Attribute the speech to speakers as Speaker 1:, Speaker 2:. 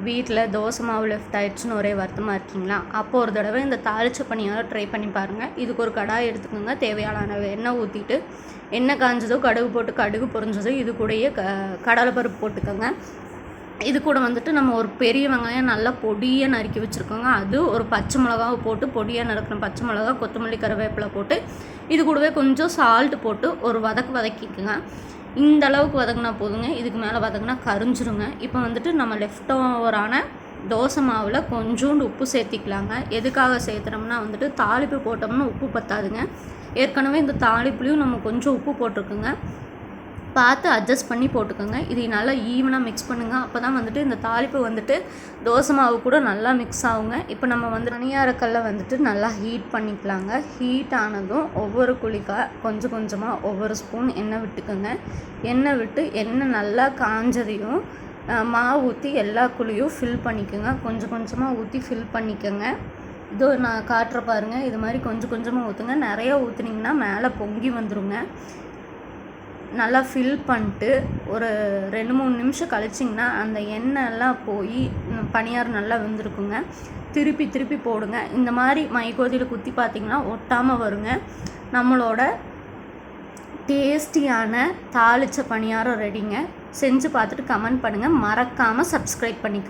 Speaker 1: வீட்டில் தோசை மாவு லெஃப்ட் ஆயிடுச்சுன்னு ஒரே வருத்தமாக இருக்கீங்களா? அப்போ ஒரு தடவை இந்த தாளிச்ச பணியாரம் ட்ரை பண்ணி பாருங்கள். இதுக்கு ஒரு கடாய் எடுத்துக்கோங்க. தேவையான அளவு எண்ணெய் ஊற்றிட்டு, எண்ணெய் காஞ்சதோ கடுகு போட்டு கடுகு பொரிஞ்சதோ இது கூடயே கடலைப்பருப்பு போட்டுக்கோங்க. இது கூட வந்துட்டு நம்ம ஒரு பெரிய வெங்காயம் நல்லா பொடியாக நறுக்கி வச்சுருக்கோங்க. அது ஒரு பச்சை மிளகாவை போட்டு பொடியாக நறுக்கின பச்சை மிளகா, கொத்தமல்லி, கருவேப்பிலை போட்டு இது கூடவே கொஞ்சம் சால்ட்டு போட்டு ஒரு வதக்கிக்குங்க. இந்த அளவுக்கு வதங்கினா போதுங்க. இதுக்கு மேலே வதங்கினா கரிஞ்சிருங்க. இப்போ வந்துட்டு நம்ம லெஃப்ட் ஓவரான தோசை மாவில் கொஞ்சோண்டு உப்பு சேர்த்திக்கலாங்க. எதுக்காக சேர்த்துனோம்னா வந்துட்டு தாளிப்பு போட்டோம்னா உப்பு பத்தாதுங்க. ஏற்கனவே இந்த தாளிப்புலையும் நம்ம கொஞ்சம் உப்பு போட்டிருக்குங்க. பார்த்து அட்ஜஸ்ட் பண்ணி போட்டுக்கோங்க. இதை நல்லா ஈவனாக மிக்ஸ் பண்ணுங்கள். அப்போ தான் வந்துட்டு இந்த தாளிப்பு வந்துட்டு தோசை மாவு கூட நல்லா மிக்ஸ் ஆகுங்க. இப்போ நம்ம வந்து பணியாரக்கல்லை வந்துட்டு நல்லா ஹீட் பண்ணிக்கலாங்க. ஹீட் ஆனதும் ஒவ்வொரு குழிக்காய் கொஞ்சம் கொஞ்சமாக ஒவ்வொரு ஸ்பூன் எண்ணெய் விட்டுக்கோங்க. எண்ணெய் விட்டு எண்ணெய் நல்லா காஞ்சதையும் மாவு ஊற்றி எல்லா குழியும் ஃபில் பண்ணிக்கோங்க. கொஞ்சம் கொஞ்சமாக ஊற்றி ஃபில் பண்ணிக்கோங்க. இதோ நான் காட்டுற பாருங்கள். இது மாதிரி கொஞ்சம் கொஞ்சமாக ஊற்றுங்க. நிறையா ஊற்றுனீங்கன்னா மேலே பொங்கி வந்துடுங்க. நல்லா ஃபில் பண்ணிட்டு ஒரு 2-3 நிமிஷம் கழிச்சிங்கன்னா அந்த எண்ணெய்லாம் போய் பணியாரம் நல்லா வெந்திருக்குங்க. திருப்பி திருப்பி போடுங்க. இந்த மாதிரி மைகோதியில் குத்தி பார்த்திங்கன்னா ஒட்டாமல் வருங்க. நம்மளோட டேஸ்டியான தாளித்த பணியாரம் ரெடிங்க. செஞ்சு பார்த்துட்டு கமெண்ட் பண்ணுங்கள். மறக்காமல் சப்ஸ்கிரைப் பண்ணிக்கோங்க.